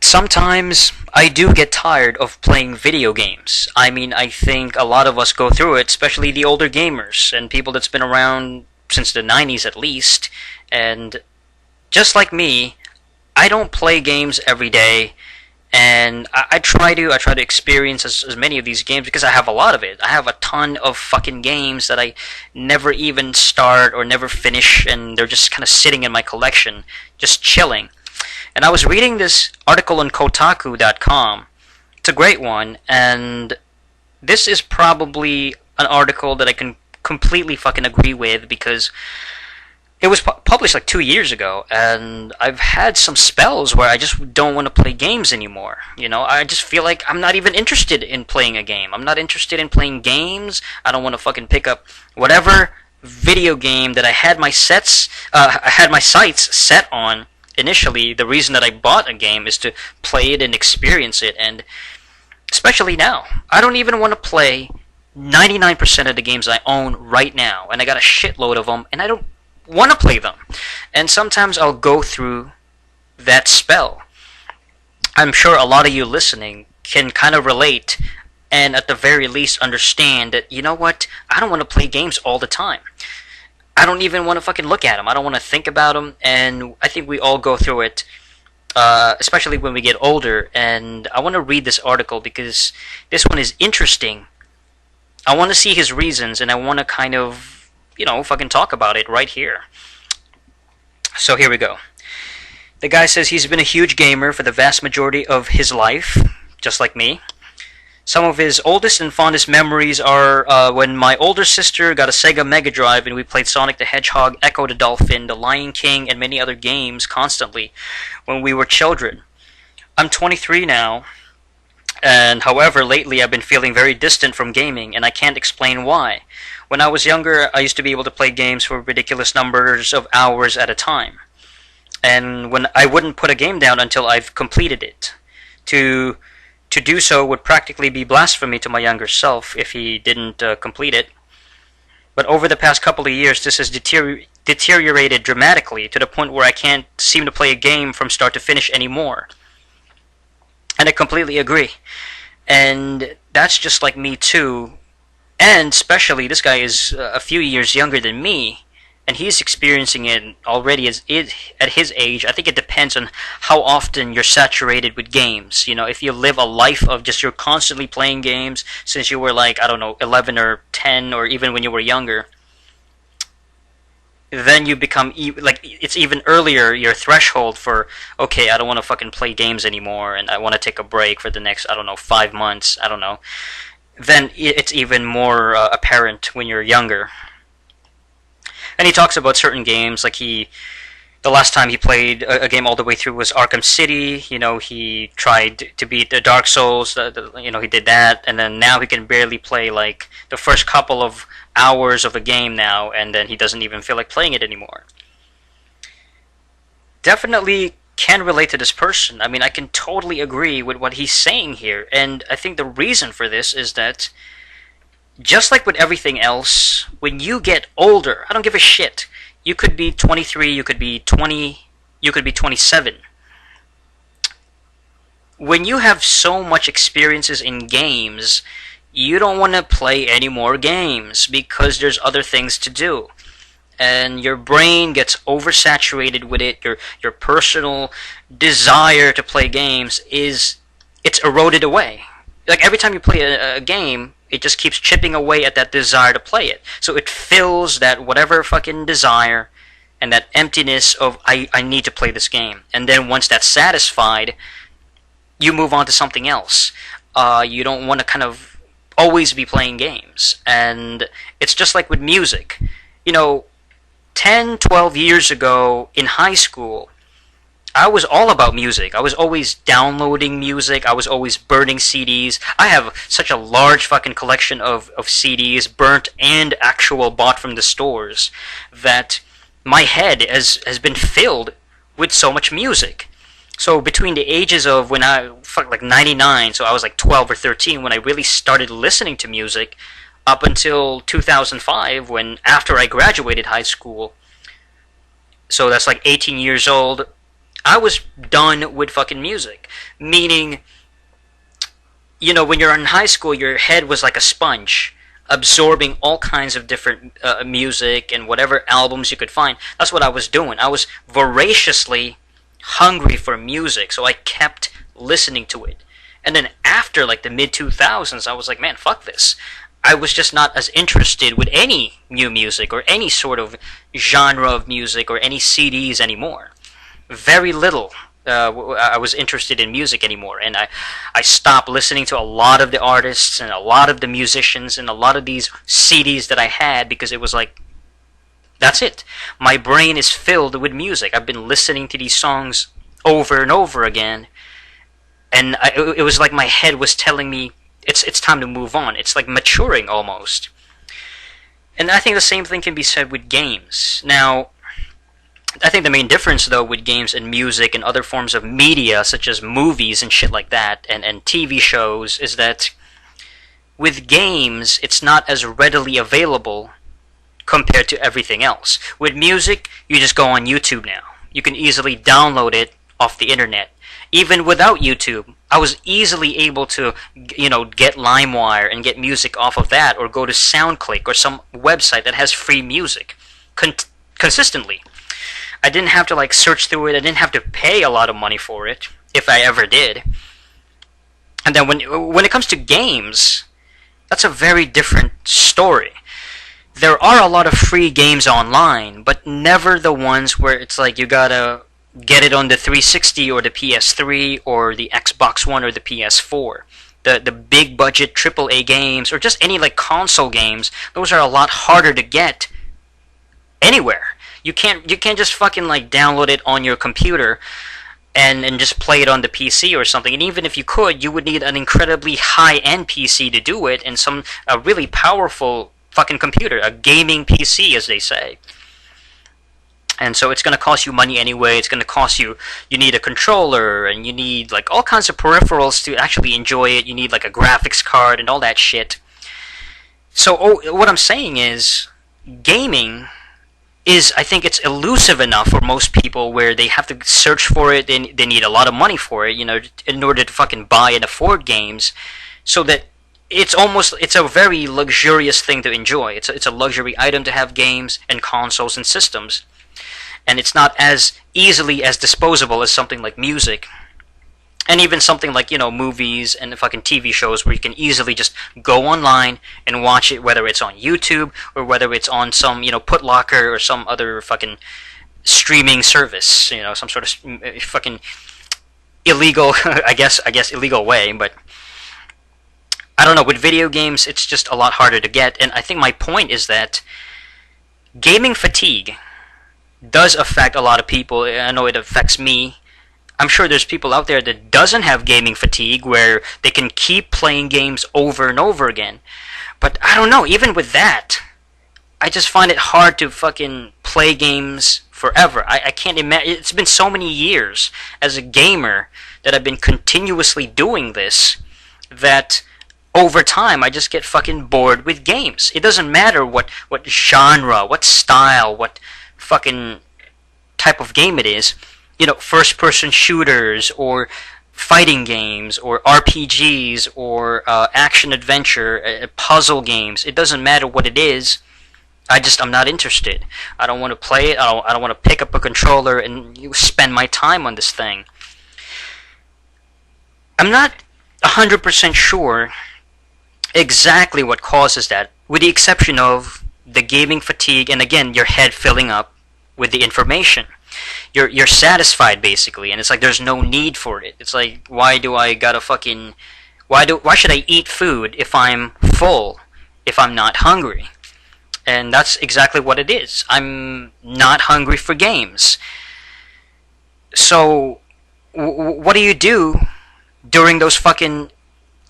Sometimes I do get tired of playing video games. I mean, I think a lot of us go through it, especially the older gamers and people that's been around since the 90s at least. And just like me, I don't play games every day, and I try to experience as many of these games because I have a lot of it. I have a ton of fucking games that I never even start or never finish, and they're just kind of sitting in my collection, just chilling. And I was reading this article on Kotaku.com. It's a great one, and this is probably an article that I can completely fucking agree with because it was published like 2 years ago, and I've had some spells where I just don't want to play games anymore. You know, I just feel like I'm not even interested in playing a game. I'm not interested in playing games. I don't want to fucking pick up whatever video game that I had my sights set on initially. The reason that I bought a game is to play it and experience it, and especially now, I don't even want to play 99% of the games I own right now, and I got a shitload of them, and I don't want to play them. And sometimes I'll go through that spell. I'm sure a lot of you listening can kind of relate and at the very least understand that, you know what, I don't want to play games all the time. I don't even want to fucking look at them. I don't want to think about them, and I think we all go through it, especially when we get older. And I want to read this article because this one is interesting. I want to see his reasons, and I want to kind of fucking talk about it right here. So here we go. The guy says he's been a huge gamer for the vast majority of his life, just like me. Some of his oldest and fondest memories are when my older sister got a Sega Mega Drive and we played Sonic the Hedgehog, Echo the Dolphin, The Lion King, and many other games constantly when we were children. I'm 23 now, and however, lately I've been feeling very distant from gaming, and I can't explain why. When I was younger, I used to be able to play games for ridiculous numbers of hours at a time. And when I wouldn't put a game down until I've completed it. To do so would practically be blasphemy to my younger self if he didn't complete it. But over the past couple of years, this has deteriorated dramatically to the point where I can't seem to play a game from start to finish anymore. And I completely agree. And that's just like me too. And especially, this guy is a few years younger than me, and he's experiencing it already at his age. I think it depends on how often you're saturated with games. You know, if you live a life of just you're constantly playing games since you were like, I don't know, 11 or 10, or even when you were younger, then you become, like, it's even earlier, your threshold for, okay, I don't want to fucking play games anymore, and I want to take a break for the next, I don't know, 5 months, I don't know. Then it's even more apparent when you're younger. And he talks about certain games, like the last time he played a game all the way through was Arkham City. You know, he tried to beat the Dark Souls. He did that, and then now he can barely play like the first couple of hours of a game now, and then he doesn't even feel like playing it anymore. Definitely can relate to this person. I mean, I can totally agree with what he's saying here, and I think the reason for this is that, just like with everything else, when you get older, I don't give a shit. You could be 23, you could be 20, you could be 27. When you have so much experiences in games, you don't want to play any more games because there's other things to do. And your brain gets oversaturated with it. Your personal desire to play games it's eroded away. Like every time you play a game, it just keeps chipping away at that desire to play it. So it fills that whatever fucking desire and that emptiness of I need to play this game. And then once that's satisfied, you move on to something else. You don't want to kind of always be playing games. And it's just like with music. 10, 12 years ago in high school, I was all about music. I was always downloading music. I was always burning CDs. I have such a large fucking collection of CDs, burnt and actual bought from the stores, that my head has been filled with so much music. So between the ages of when like 99, so I was like 12 or 13 when I really started listening to music, up until 2005 when, after I graduated high school, so that's like 18 years old, I was done with fucking music. Meaning, when you're in high school, your head was like a sponge, absorbing all kinds of different music and whatever albums you could find. That's what I was doing. I was voraciously hungry for music, so I kept listening to it. And then after like the mid 2000s, I was like, man, fuck this. I was just not as interested with any new music or any sort of genre of music or any CDs anymore. Very little I was interested in music anymore, and I stopped listening to a lot of the artists and a lot of the musicians and a lot of these CDs that I had, because it was like, that's it. My brain is filled with music. I've been listening to these songs over and over again, and it was like my head was telling me it's time to move on. It's like maturing almost. And I think the same thing can be said with games. Now, I think the main difference, though, with games and music and other forms of media, such as movies and shit like that, and TV shows, is that with games, it's not as readily available compared to everything else. With music, you just go on YouTube now. You can easily download it off the internet. Even without YouTube, I was easily able to, get LimeWire and get music off of that, or go to SoundClick or some website that has free music consistently. I didn't have to like search through it. I didn't have to pay a lot of money for it, if I ever did. And then when it comes to games, that's a very different story. There are a lot of free games online, but never the ones where it's like you gotta get it on the 360 or the PS3 or the Xbox One or the PS4. The big budget AAA games, or just any like console games, those are a lot harder to get anywhere. You can't just fucking like download it on your computer and just play it on the PC or something. And even if you could, you would need an incredibly high-end PC to do it, and a really powerful fucking computer, a gaming PC, as they say. And so it's going to cost you money anyway. It's going to cost you need a controller, and you need like all kinds of peripherals to actually enjoy it. You need like a graphics card and all that shit. So what I'm saying is, gaming is, I think it's elusive enough for most people where they have to search for it, and they need a lot of money for it, in order to fucking buy and afford games, so that it's a very luxurious thing to enjoy. It's a luxury item to have games and consoles and systems. And it's not as easily as disposable as something like music. And even something like, movies and fucking TV shows, where you can easily just go online and watch it, whether it's on YouTube or whether it's on some, Putlocker or some other fucking streaming service, some sort of fucking illegal, I guess illegal way. But I don't know, with video games, it's just a lot harder to get. And I think my point is that gaming fatigue does affect a lot of people. I know it affects me. I'm sure there's people out there that doesn't have gaming fatigue, where they can keep playing games over and over again. But I don't know, even with that, I just find it hard to fucking play games forever. I can't imagine. It's been so many years as a gamer that I've been continuously doing this, that over time I just get fucking bored with games. It doesn't matter what genre, what style, what fucking type of game it is. First-person shooters, or fighting games, or RPGs, or action-adventure, puzzle games. It doesn't matter what it is. I'm not interested. I don't want to play it. I don't want to pick up a controller and spend my time on this thing. I'm not 100% sure exactly what causes that, with the exception of the gaming fatigue, and again, your head filling up with the information. You're satisfied, basically, and it's like there's no need for it. It's like, why should I eat food if I'm full, if I'm not hungry? And that's exactly what it is. I'm not hungry for games. So what do you do during those fucking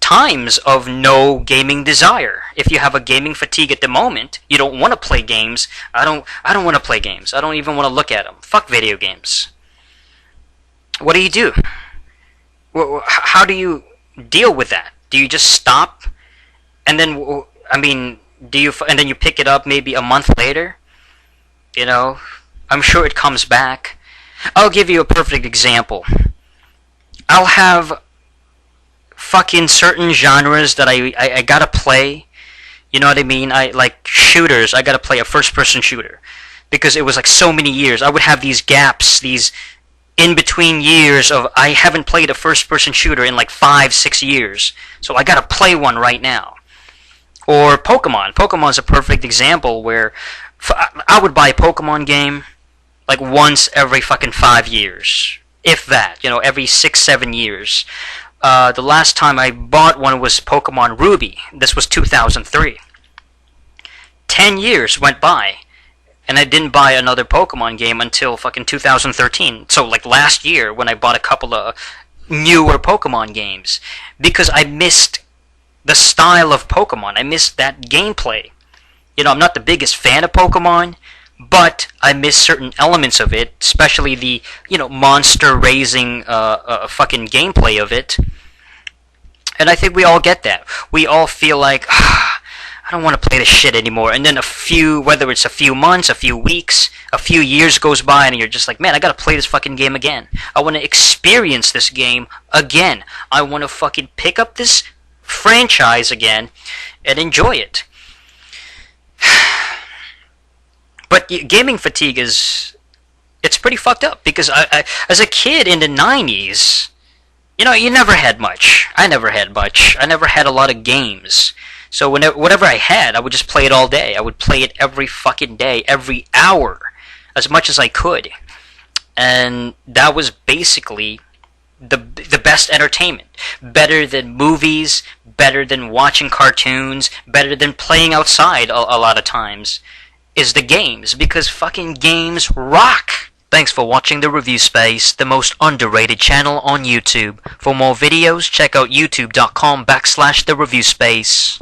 times of no gaming desire? If you have a gaming fatigue at the moment, you don't want to play games. I don't want to play games. I don't even want to look at them. Fuck video games. What do you do? How do you deal with that? Do you just stop, and then and then you pick it up maybe a month later? I'm sure it comes back. I'll give you a perfect example. I'll have fucking certain genres that I gotta play. You know what I mean? I like shooters. I gotta play a first-person shooter because it was like so many years. I would have these gaps, these in between years of I haven't played a first-person shooter in like 5-6 years. So I gotta play one right now. Or Pokemon. Pokemon's a perfect example where I would buy a Pokemon game like once every fucking 5 years, if that. You know, every 6-7 years. The last time I bought one was Pokemon Ruby. This was 2003. 10 years went by, and I didn't buy another Pokemon game until fucking 2013. So, like last year, when I bought a couple of newer Pokemon games, because I missed the style of Pokemon. I missed that gameplay. You know, I'm not the biggest fan of Pokemon, but I miss certain elements of it, especially the, you know, monster raising fucking gameplay of it. And I think we all get that. We all feel like, I don't want to play this shit anymore. And then whether it's a few months, a few weeks, a few years goes by, and you're just like, man, I gotta play this fucking game again. I want to experience this game again. I want to fucking pick up this franchise again and enjoy it. But gaming fatigue it's pretty fucked up because I as a kid in the 90s, you know, you never had much. I never had much. I never had a lot of games. So whatever I had, I would just play it all day. I would play it every fucking day, every hour, as much as I could. And that was basically the best entertainment. Better than movies, better than watching cartoons, better than playing outside a lot of times is the games, because fucking games rock. Thanks for watching The Review Space, the most underrated channel on YouTube. For more videos, check out youtube.com/The Review Space.